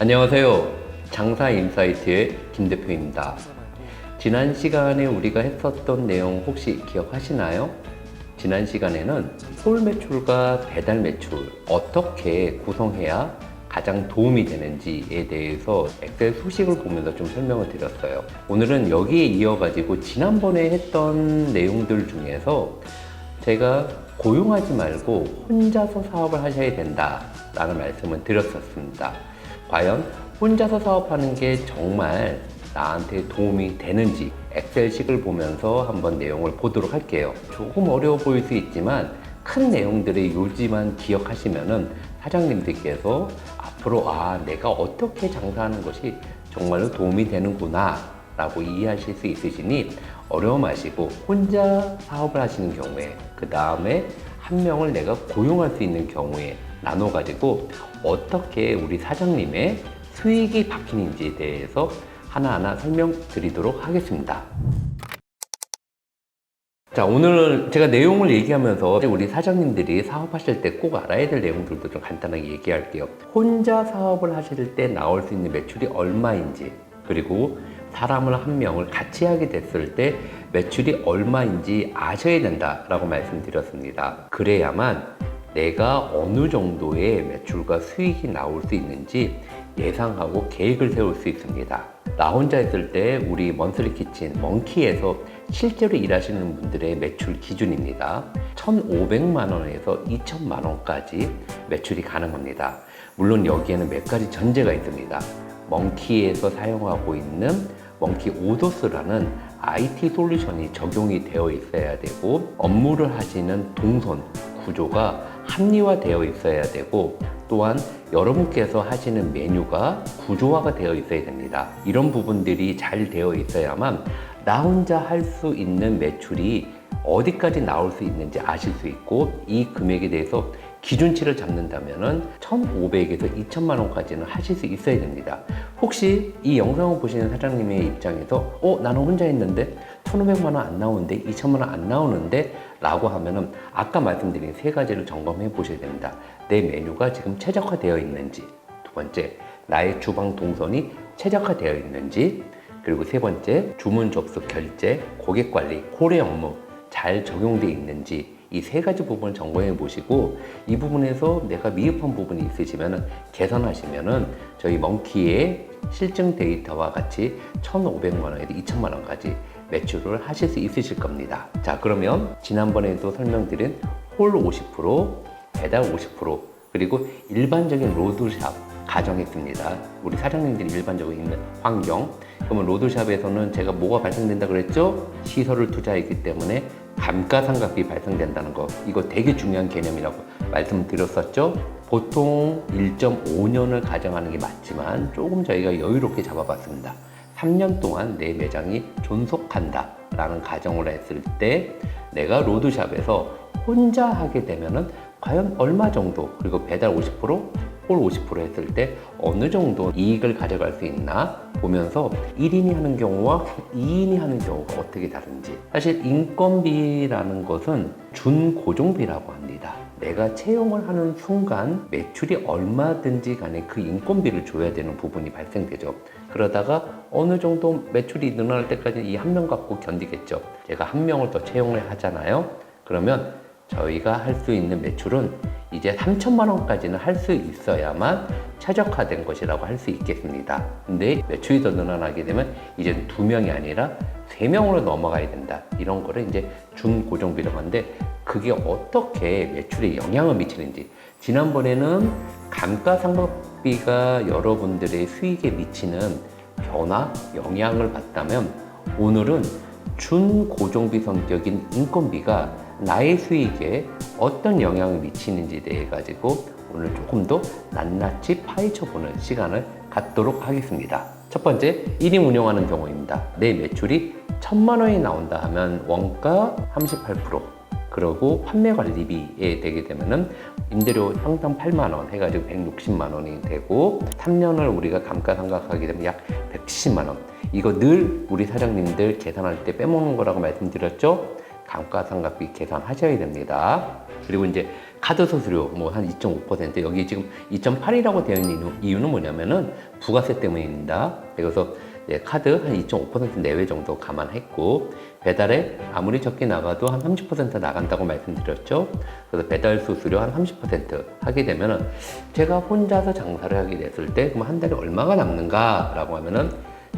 안녕하세요. 장사인사이트의 김 대표입니다. 지난 시간에 우리가 했었던 내용 혹시 기억하시나요? 지난 시간에는 홀 매출과 배달 매출 어떻게 구성해야 가장 도움이 되는지에 대해서 엑셀 수식을 보면서 좀 설명을 드렸어요. 오늘은 여기에 이어가지고 지난번에 했던 내용들 중에서 제가 고용하지 말고 혼자서 사업을 하셔야 된다라는 말씀을 드렸었습니다. 과연 혼자서 사업하는 게 정말 나한테 도움이 되는지 엑셀식을 보면서 한번 내용을 보도록 할게요. 조금 어려워 보일 수 있지만 큰 내용들의 요지만 기억하시면은 사장님들께서 앞으로 내가 어떻게 장사하는 것이 정말로 도움이 되는구나 라고 이해하실 수 있으시니 어려워 마시고 혼자 사업을 하시는 경우에 그 다음에 한 명을 내가 고용할 수 있는 경우에 나눠 가지고 어떻게 우리 사장님의 수익이 바뀌는지에 대해서 하나하나 설명드리도록 하겠습니다. 자, 오늘 제가 내용을 얘기하면서 우리 사장님들이 사업하실 때 꼭 알아야 될 내용들도 좀 간단하게 얘기할게요. 혼자 사업을 하실 때 나올 수 있는 매출이 얼마인지, 그리고 사람을 한 명을 같이 하게 됐을 때 매출이 얼마인지 아셔야 된다라고 말씀드렸습니다. 그래야만 내가 어느 정도의 매출과 수익이 나올 수 있는지 예상하고 계획을 세울 수 있습니다. 나 혼자 있을 때 우리 먼슬리 키친 멍키에서 실제로 일하시는 분들의 매출 기준입니다. 1,500만 원에서 2,000만 원까지 매출이 가능합니다. 물론 여기에는 몇 가지 전제가 있습니다. 멍키에서 사용하고 있는 멍키 오도스라는 IT 솔루션이 적용이 되어 있어야 되고, 업무를 하시는 동선 구조가 합리화되어 있어야 되고, 또한 여러분께서 하시는 메뉴가 구조화가 되어 있어야 됩니다. 이런 부분들이 잘 되어 있어야만 나 혼자 할 수 있는 매출이 어디까지 나올 수 있는지 아실 수 있고, 이 금액에 대해서 기준치를 잡는다면은 1,500에서 2,000만 원까지는 하실 수 있어야 됩니다. 혹시 이 영상을 보시는 사장님의 입장에서 나는 혼자 했는데 1,500만 원 안 나오는데 2,000만 원 안 나오는데 라고 하면은 아까 말씀드린 세 가지를 점검해 보셔야 됩니다. 내 메뉴가 지금 최적화되어 있는지, 두 번째 나의 주방 동선이 최적화되어 있는지, 그리고 세 번째 주문 접수 결제, 고객 관리, 콜의 업무 잘 적용되어 있는지, 이 세 가지 부분을 점검해 보시고 이 부분에서 내가 미흡한 부분이 있으시면 개선하시면은 저희 멍키의 실증 데이터와 같이 1,500만 원에서 2,000만 원까지 매출을 하실 수 있으실 겁니다. 자, 그러면 지난번에도 설명드린 홀 50%, 배달 50%, 그리고 일반적인 로드샵 가정했습니다. 우리 사장님들이 일반적으로 있는 환경. 그러면 로드샵에서는 제가 뭐가 발생된다 그랬죠? 시설을 투자했기 때문에 감가상각비 발생된다는 거, 이거 되게 중요한 개념이라고 말씀드렸었죠. 보통 1.5년을 가정하는 게 맞지만 조금 저희가 여유롭게 잡아봤습니다. 3년 동안 내 매장이 존속한다 라는 가정을 했을 때 내가 로드샵에서 혼자 하게 되면은 과연 얼마 정도, 그리고 배달 50%, 홀 50% 했을 때 어느 정도 이익을 가져갈 수 있나 보면서 1인이 하는 경우와 2인이 하는 경우가 어떻게 다른지. 사실 인건비라는 것은 준고정비라고 합니다. 내가 채용을 하는 순간 매출이 얼마든지 간에 그 인건비를 줘야 되는 부분이 발생되죠. 그러다가 어느 정도 매출이 늘어날 때까지 이 한 명 갖고 견디겠죠. 제가 한 명을 더 채용을 하잖아요. 그러면 저희가 할 수 있는 매출은 이제 3,000만 원까지는 할 수 있어야만 최적화된 것이라고 할 수 있겠습니다. 근데 매출이 더 늘어나게 되면 이제 2명이 아니라 3명으로 넘어가야 된다. 이런 거를 이제 준고정비라고 하는데, 그게 어떻게 매출에 영향을 미치는지. 지난번에는 감가상각비가 여러분들의 수익에 미치는 변화, 영향을 봤다면, 오늘은 준고정비 성격인 인건비가 나의 수익에 어떤 영향을 미치는지에 대해 가지고 오늘 조금 더 낱낱이 파헤쳐보는 시간을 갖도록 하겠습니다. 첫 번째, 1인 운영하는 경우입니다. 내 매출이 1,000만 원이 나온다 하면 원가 38%, 그리고 판매 관리비에 되게 되면은 임대료 평당 8만 원 해가지고 160만 원이 되고, 3년을 우리가 감가상각하게 되면 약 170만 원. 이거 늘 우리 사장님들 계산할 때 빼먹는 거라고 말씀드렸죠? 감가상각비 계산하셔야 됩니다. 그리고 이제 카드 수수료 뭐 한 2.5%, 여기 지금 2.8이라고 되어 있는 이유는 뭐냐면은 부가세 때문입니다. 그래서 카드 한 2.5% 내외 정도 감안했고, 배달액 아무리 적게 나가도 한 30% 나간다고 말씀드렸죠. 그래서 배달 수수료 한 30% 하게 되면은, 제가 혼자서 장사를 하게 됐을 때 그럼 한 달에 얼마가 남는가 라고 하면은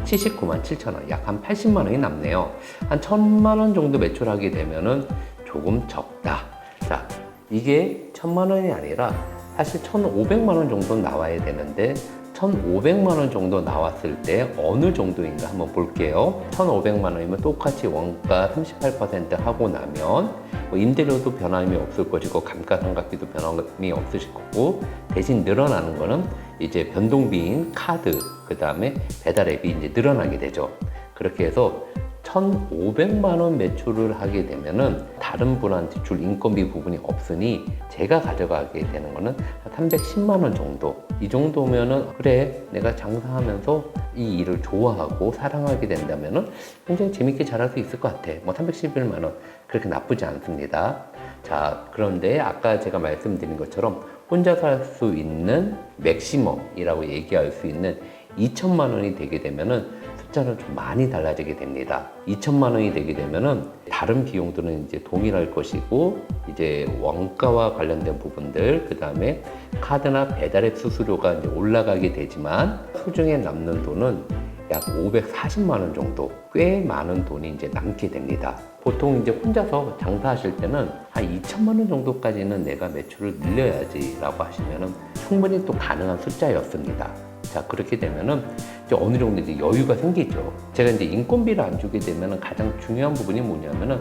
79만 7천 원, 약 한 80만 원이 남네요. 한 1,000만 원 정도 매출하게 되면은 조금 적다. 자, 이게 1,000만 원이 아니라 사실 1,500만 원 정도 나와야 되는데, 1,500만 원 정도 나왔을 때 어느 정도인가 한번 볼게요. 1,500만 원이면 똑같이 원가 38% 하고 나면 뭐 임대료도 변함이 없을 것이고, 감가상각비도 변함이 없으실 거고, 대신 늘어나는 거는 이제 변동비인 카드, 그 다음에 배달앱이 이제 늘어나게 되죠. 그렇게 해서 1,500만 원 매출을 하게 되면은 다른 분한테 줄 인건비 부분이 없으니 제가 가져가게 되는 거는 한 310만 원 정도. 이 정도면은 그래, 내가 장사하면서 이 일을 좋아하고 사랑하게 된다면은 굉장히 재밌게 잘할 수 있을 것 같아. 뭐 311만 원 그렇게 나쁘지 않습니다. 자, 그런데 아까 제가 말씀드린 것처럼 혼자 살 수 있는 맥시멈이라고 얘기할 수 있는 2천만 원이 되게 되면은 숫자는 좀 많이 달라지게 됩니다. 2천만 원이 되게 되면은 다른 비용들은 이제 동일할 것이고, 이제 원가와 관련된 부분들, 그 다음에 카드나 배달앱 수수료가 이제 올라가게 되지만, 수중에 남는 돈은 약 540만 원 정도, 꽤 많은 돈이 이제 남게 됩니다. 보통 이제 혼자서 장사하실 때는 한 2천만 원 정도까지는 내가 매출을 늘려야지 라고 하시면은 충분히 또 가능한 숫자였습니다. 자, 그렇게 되면은 이제 어느 정도 이제 여유가 생기죠. 제가 이제 인건비를 안 주게 되면은 가장 중요한 부분이 뭐냐면은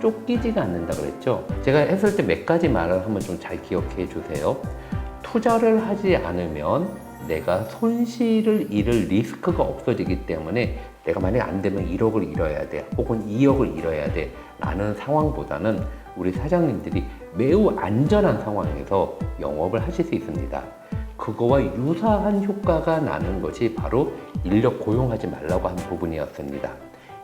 쫓기지가 않는다 그랬죠. 제가 했을 때 몇 가지 말을 한번 좀 잘 기억해 주세요. 투자를 하지 않으면 내가 손실을 잃을 리스크가 없어지기 때문에, 내가 만약 안 되면 1억을 잃어야 돼, 혹은 2억을 잃어야 돼 라는 상황보다는 우리 사장님들이 매우 안전한 상황에서 영업을 하실 수 있습니다. 그거와 유사한 효과가 나는 것이 바로 인력 고용하지 말라고 한 부분이었습니다.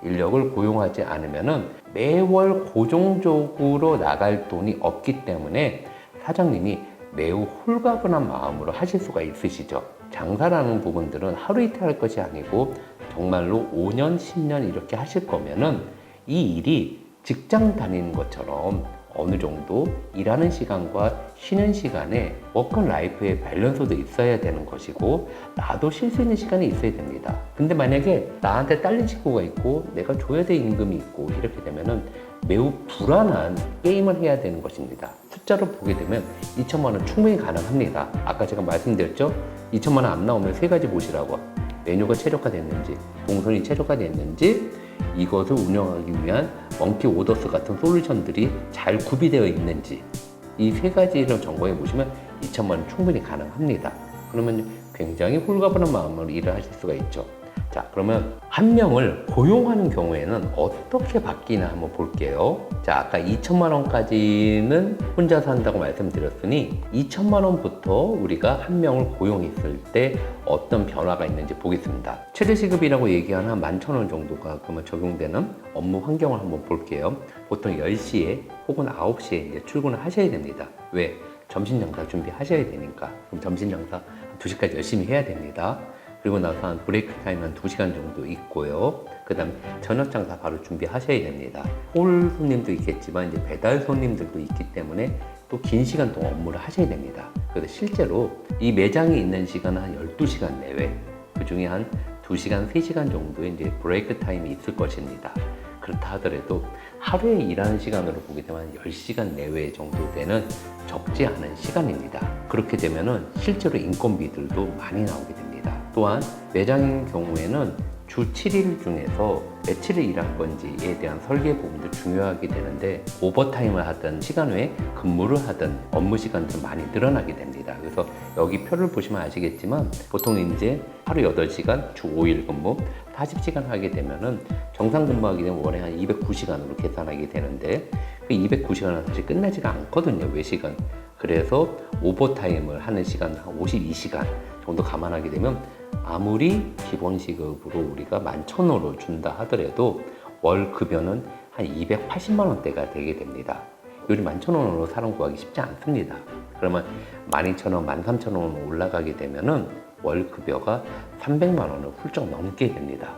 인력을 고용하지 않으면은 매월 고정적으로 나갈 돈이 없기 때문에 사장님이 매우 홀가분한 마음으로 하실 수가 있으시죠. 장사라는 부분들은 하루 이틀 할 것이 아니고 정말로 5년, 10년 이렇게 하실 거면은 이 일이 직장 다니는 것처럼 어느 정도 일하는 시간과 쉬는 시간에 워크 라이프의 밸런스도 있어야 되는 것이고, 나도 쉴 수 있는 시간이 있어야 됩니다. 근데 만약에 나한테 딸린 식구가 있고 내가 줘야 될 임금이 있고 이렇게 되면은 매우 불안한 게임을 해야 되는 것입니다. 숫자로 보게 되면 2천만 원 충분히 가능합니다. 아까 제가 말씀드렸죠? 2천만 원 안 나오면 세 가지 보시라고. 메뉴가 최적화됐는지, 동선이 최적화됐는지, 이것을 운영하기 위한 먼키 오더스 같은 솔루션들이 잘 구비되어 있는지, 이 세 가지를 점검해 보시면 2천만 원 충분히 가능합니다. 그러면 굉장히 홀가분한 마음으로 일을 하실 수가 있죠. 자, 그러면 한 명을 고용하는 경우에는 어떻게 바뀌나 한번 볼게요. 자, 아까 2천만 원까지는 혼자서 한다고 말씀드렸으니 2천만 원부터 우리가 한 명을 고용했을 때 어떤 변화가 있는지 보겠습니다. 최저 시급이라고 얘기하는 한 11,000원 정도가 그러면 적용되는 업무 환경을 한번 볼게요. 보통 10시에 혹은 9시에 이제 출근을 하셔야 됩니다. 왜? 점심 장사 준비하셔야 되니까. 그럼 점심 장사 2시까지 열심히 해야 됩니다. 그리고 나서 한 브레이크 타임 한 2시간 정도 있고요. 그 다음 저녁 장사 바로 준비하셔야 됩니다. 홀 손님도 있겠지만 이제 배달 손님들도 있기 때문에 또 긴 시간 동안 업무를 하셔야 됩니다. 그래서 실제로 이 매장에 있는 시간은 한 12시간 내외, 그 중에 한 2시간, 3시간 정도의 이제 브레이크 타임이 있을 것입니다. 그렇다 하더라도 하루에 일하는 시간으로 보게 되면 10시간 내외 정도 되는 적지 않은 시간입니다. 그렇게 되면은 실제로 인건비들도 많이 나오게 됩니다. 또한 매장인 경우에는 주 7일 중에서 며칠을 일할 건지에 대한 설계 부분도 중요하게 되는데, 오버타임을 하든 시간 외에 근무를 하든 업무 시간도 많이 늘어나게 됩니다. 그래서 여기 표를 보시면 아시겠지만 보통 이제 하루 8시간 주 5일 근무 40시간 하게 되면은 정상 근무하게 되면 월에 한 209시간으로 계산하게 되는데, 그 209시간은 사실 끝나지가 않거든요, 외식은. 그래서 오버타임을 하는 시간 한 52시간 정도 감안하게 되면 아무리 기본 시급으로 우리가 11,000원으로 준다 하더라도 월 급여는 한 280만 원대가 되게 됩니다. 요즘 11,000원으로 사람 구하기 쉽지 않습니다. 그러면 12,000원, 13,000원 올라가게 되면은 월 급여가 300만 원을 훌쩍 넘게 됩니다.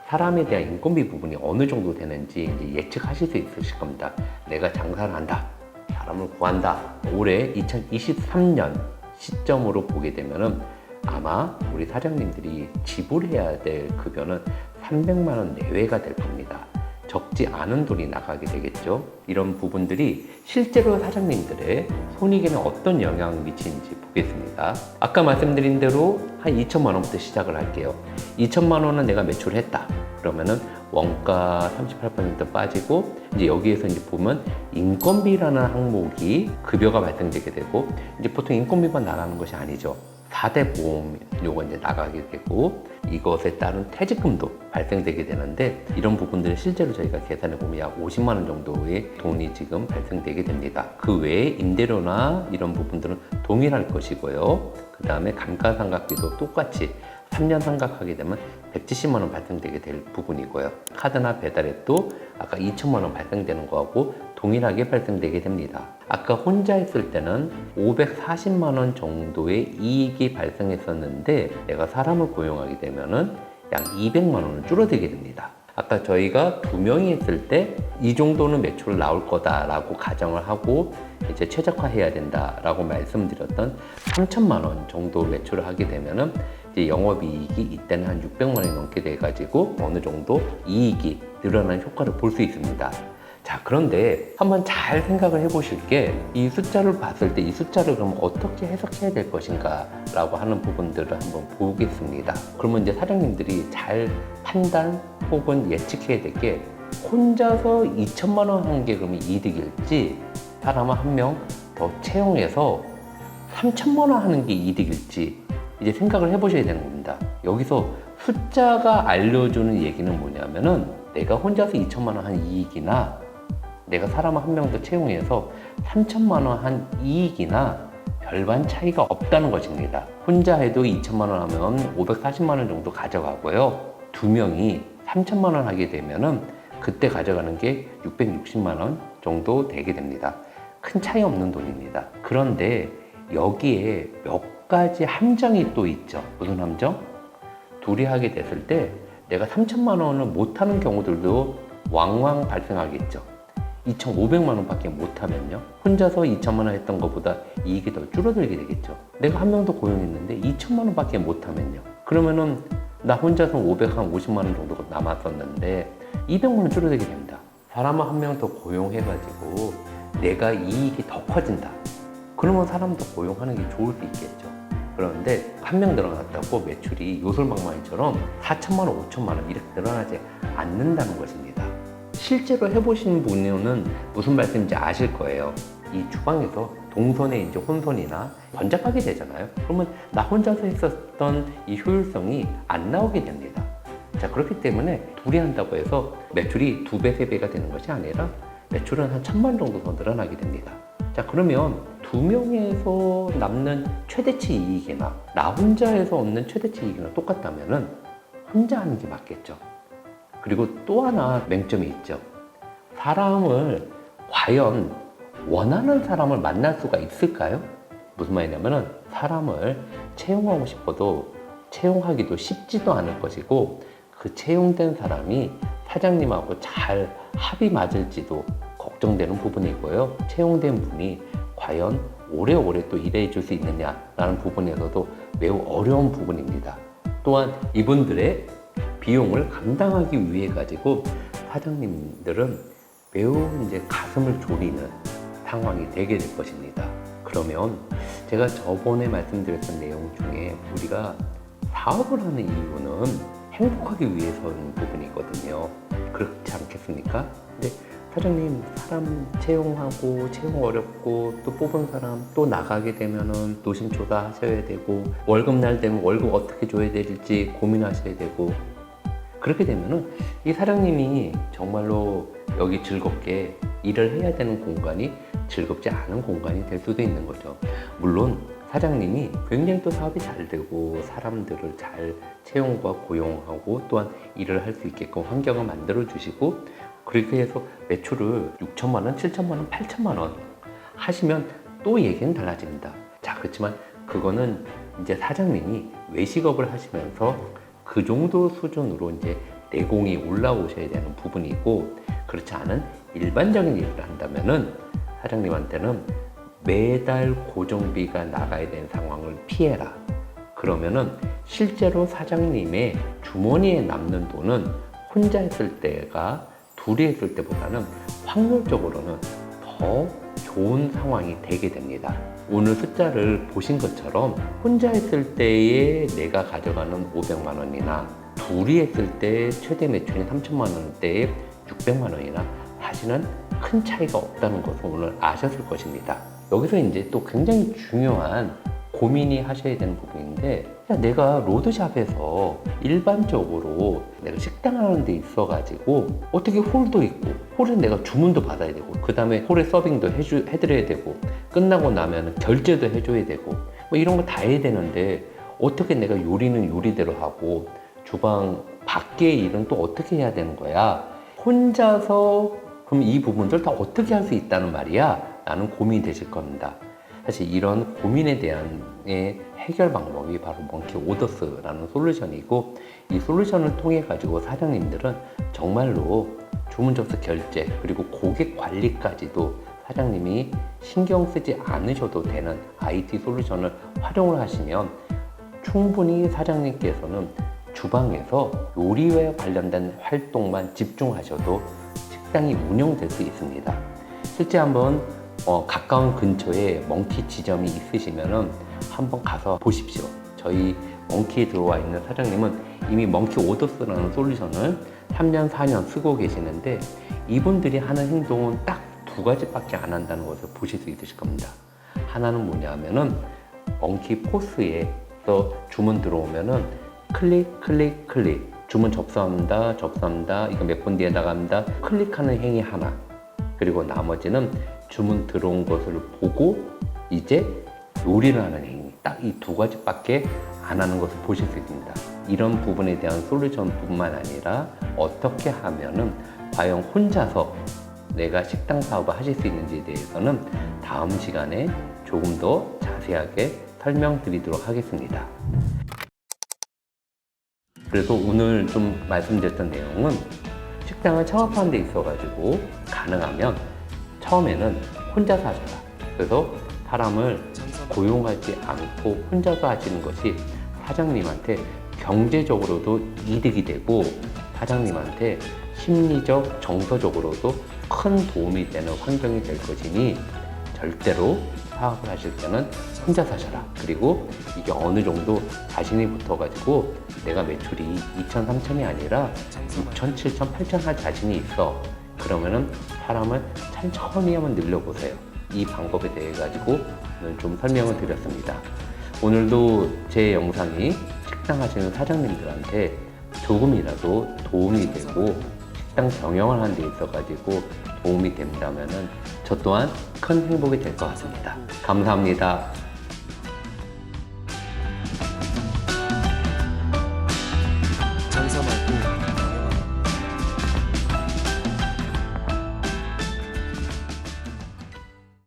사람에 대한 인건비 부분이 어느 정도 되는지 이제 예측하실 수 있으실 겁니다. 내가 장사를 한다, 사람을 구한다. 올해 2023년 시점으로 보게 되면은 아마 우리 사장님들이 지불해야 될 급여는 300만 원 내외가 될 겁니다. 적지 않은 돈이 나가게 되겠죠. 이런 부분들이 실제로 사장님들의 손익에는 어떤 영향을 미치는지 보겠습니다. 아까 말씀드린 대로 한 2천만 원부터 시작을 할게요. 2천만 원은 내가 매출했다. 그러면은 원가 38% 빠지고 이제 여기에서 이제 보면 인건비라는 항목이 급여가 발생되게 되고 이제 보통 인건비만 나가는 것이 아니죠. 4대 보험 요거 이제 나가게 되고 이것에 따른 퇴직금도 발생되게 되는데 이런 부분들을 실제로 저희가 계산해 보면 약 50만 원 정도의 돈이 지금 발생되게 됩니다. 그 외에 임대료나 이런 부분들은 동일할 것이고요. 그 다음에 감가상각비도 똑같이 3년 상각하게 되면 170만 원 발생되게 될 부분이고요. 카드나 배달앱도 아까 2천만 원 발생되는 거하고 동일하게 발생되게 됩니다. 아까 혼자 했을 때는 540만 원 정도의 이익이 발생했었는데 내가 사람을 고용하게 되면은 약 200만 원은 줄어들게 됩니다. 아까 저희가 2명이 했을 때 이 정도는 매출 나올 거다라고 가정을 하고 이제 최적화해야 된다라고 말씀드렸던 3천만 원 정도 매출을 하게 되면은 이제 영업이익이 이때는 한 600만 원이 넘게 돼가지고 어느 정도 이익이 늘어나는 효과를 볼 수 있습니다. 자, 그런데 한번 잘 생각을 해보실 게 이 숫자를 봤을 때 이 숫자를 그럼 어떻게 해석해야 될 것인가 라고 하는 부분들을 한번 보겠습니다. 그러면 이제 사장님들이 잘 판단 혹은 예측해야 될 게 혼자서 2천만 원 한 게 그러면 이득일지 사람을 한 명 더 채용해서 3천만 원 하는 게 이득일지 이제 생각을 해보셔야 되는 겁니다. 여기서 숫자가 알려주는 얘기는 뭐냐면은 내가 혼자서 2천만 원 한 이익이나 내가 사람 한 명 더 채용해서 3천만 원 한 이익이나 별반 차이가 없다는 것입니다. 혼자 해도 2천만 원 하면 540만 원 정도 가져가고요. 2명이 3천만 원 하게 되면은 그때 가져가는 게 660만 원 정도 되게 됩니다. 큰 차이 없는 돈입니다. 그런데 여기에 몇 가지 함정이 또 있죠. 무슨 함정? 둘이 하게 됐을 때 내가 3천만 원을 못하는 경우들도 왕왕 발생하겠죠. 2,500만 원밖에 못하면요. 혼자서 2천만 원 했던 것보다 이익이 더 줄어들게 되겠죠. 내가 한 명 더 고용했는데 2천만 원밖에 못하면요. 그러면은 나 혼자서 550만 원 정도가 남았었는데 200만 원 줄어들게 됩니다. 사람을 한 명 더 고용해가지고 내가 이익이 더 커진다. 그러면 사람 더 고용하는 게 좋을 수 있겠죠. 그런데 한 명 늘어났다고 매출이 요술방망이처럼 4천만 원, 5천만 원 이렇게 늘어나지 않는다는 것입니다. 실제로 해보신 분은 무슨 말씀인지 아실 거예요. 이 주방에서 동선에 이제 혼선이나 번잡하게 되잖아요. 그러면 나 혼자서 했었던 이 효율성이 안 나오게 됩니다. 자, 그렇기 때문에 둘이 한다고 해서 매출이 2배, 3배가 되는 것이 아니라 매출은 한 1,000만 정도 더 늘어나게 됩니다. 자, 그러면 2명에서 남는 최대치 이익이나 나 혼자에서 얻는 최대치 이익이나 똑같다면은 혼자 하는 게 맞겠죠. 그리고 또 하나 맹점이 있죠. 사람을 과연 원하는 사람을 만날 수가 있을까요? 무슨 말이냐면은 사람을 채용하고 싶어도 채용하기도 쉽지도 않을 것이고 그 채용된 사람이 사장님하고 잘 합이 맞을지도 걱정되는 부분이고요. 채용된 분이 과연 오래오래 또 일해 줄 수 있느냐라는 부분에서도 매우 어려운 부분입니다. 또한 이분들의 비용을 감당하기 위해 가지고 사장님들은 매우 이제 가슴을 졸이는 상황이 되게 될 것입니다. 그러면 제가 저번에 말씀드렸던 내용 중에 우리가 사업을 하는 이유는 행복하기 위해서인 부분이거든요. 그렇지 않겠습니까? 근데 사장님 사람 채용하고 채용 어렵고 또 뽑은 사람 또 나가게 되면은 노심초사 하셔야 되고 월급 날 되면 월급 어떻게 줘야 될지 고민하셔야 되고 그렇게 되면은 이 사장님이 정말로 여기 즐겁게 일을 해야 되는 공간이 즐겁지 않은 공간이 될 수도 있는 거죠. 물론 사장님이 굉장히 또 사업이 잘 되고 사람들을 잘 채용과 고용하고 또한 일을 할 수 있게끔 환경을 만들어 주시고 그렇게 해서 매출을 6천만 원, 7천만 원, 8천만 원 하시면 또 얘기는 달라집니다. 자, 그렇지만 그거는 이제 사장님이 외식업을 하시면서 그 정도 수준으로 이제 내공이 올라오셔야 되는 부분이고, 그렇지 않은 일반적인 일을 한다면은 사장님한테는 매달 고정비가 나가야 되는 상황을 피해라. 그러면은 실제로 사장님의 주머니에 남는 돈은 혼자 했을 때가 둘이 했을 때보다는 확률적으로는 더 좋은 상황이 되게 됩니다. 오늘 숫자를 보신 것처럼 혼자 했을 때에 내가 가져가는 500만 원이나 둘이 했을 때 최대 매출이 3천만 원대에 600만 원이나 사실은 큰 차이가 없다는 것을 오늘 아셨을 것입니다. 여기서 이제 또 굉장히 중요한 고민이 하셔야 되는 부분인데, 야, 내가 로드샵에서 일반적으로 내가 식당 하는 데 있어가지고 어떻게 홀도 있고, 홀에 내가 주문도 받아야 되고, 그 다음에 홀에 서빙도 해드려야 되고, 끝나고 나면 결제도 해줘야 되고, 뭐 이런 거 다 해야 되는데 어떻게 내가 요리는 요리대로 하고 주방 밖의 일은 또 어떻게 해야 되는 거야? 혼자서 그럼 이 부분들 다 어떻게 할 수 있다는 말이야? 라는 고민이 되실 겁니다. 사실 이런 고민에 대한 해결 방법이 바로 먼키 오더스라는 솔루션이고, 이 솔루션을 통해 가지고 사장님들은 정말로 주문 접수 결제 그리고 고객 관리까지도 사장님이 신경 쓰지 않으셔도 되는 IT 솔루션을 활용을 하시면 충분히 사장님께서는 주방에서 요리와 관련된 활동만 집중하셔도 식당이 운영될 수 있습니다. 실제 한번 가까운 근처에 먼키 지점이 있으시면은 한번 가서 보십시오. 저희 먼키에 들어와 있는 사장님은 이미 먼키 오더스라는 솔루션을 3년, 4년 쓰고 계시는데, 이분들이 하는 행동은 딱 두 가지밖에 안 한다는 것을 보실 수 있으실 겁니다. 하나는 뭐냐면은 먼키 포스에서 주문 들어오면은 클릭, 클릭, 클릭, 주문 접수합니다, 접수합니다, 이거 몇 분 뒤에 나갑니다, 클릭하는 행위 하나, 그리고 나머지는 주문 들어온 것을 보고 이제 요리를 하는 행위, 딱 이 두 가지밖에 안 하는 것을 보실 수 있습니다. 이런 부분에 대한 솔루션뿐만 아니라 어떻게 하면은 과연 혼자서 내가 식당 사업을 하실 수 있는지에 대해서는 다음 시간에 조금 더 자세하게 설명드리도록 하겠습니다. 그래서 오늘 좀 말씀드렸던 내용은, 식당을 창업하는 데 있어가지고 가능하면 처음에는 혼자서 하셔라. 그래서 사람을 고용하지 않고 혼자서 하시는 것이 사장님한테 경제적으로도 이득이 되고 사장님한테 심리적, 정서적으로도 큰 도움이 되는 환경이 될 것이니 절대로 사업을 하실 때는 혼자서 하셔라. 그리고 이게 어느 정도 자신이 붙어가지고 내가 매출이 2천, 3천이 아니라 6천, 7천, 8천 할 자신이 있어. 그러면은 사람을 천천히 한번 늘려보세요. 이 방법에 대해 가지고 오늘 좀 설명을 드렸습니다. 오늘도 제 영상이 식당 하시는 사장님들한테 조금이라도 도움이 되고 식당 경영을 하는 데 있어 가지고 도움이 된다면은 저 또한 큰 행복이 될 것 같습니다. 감사합니다.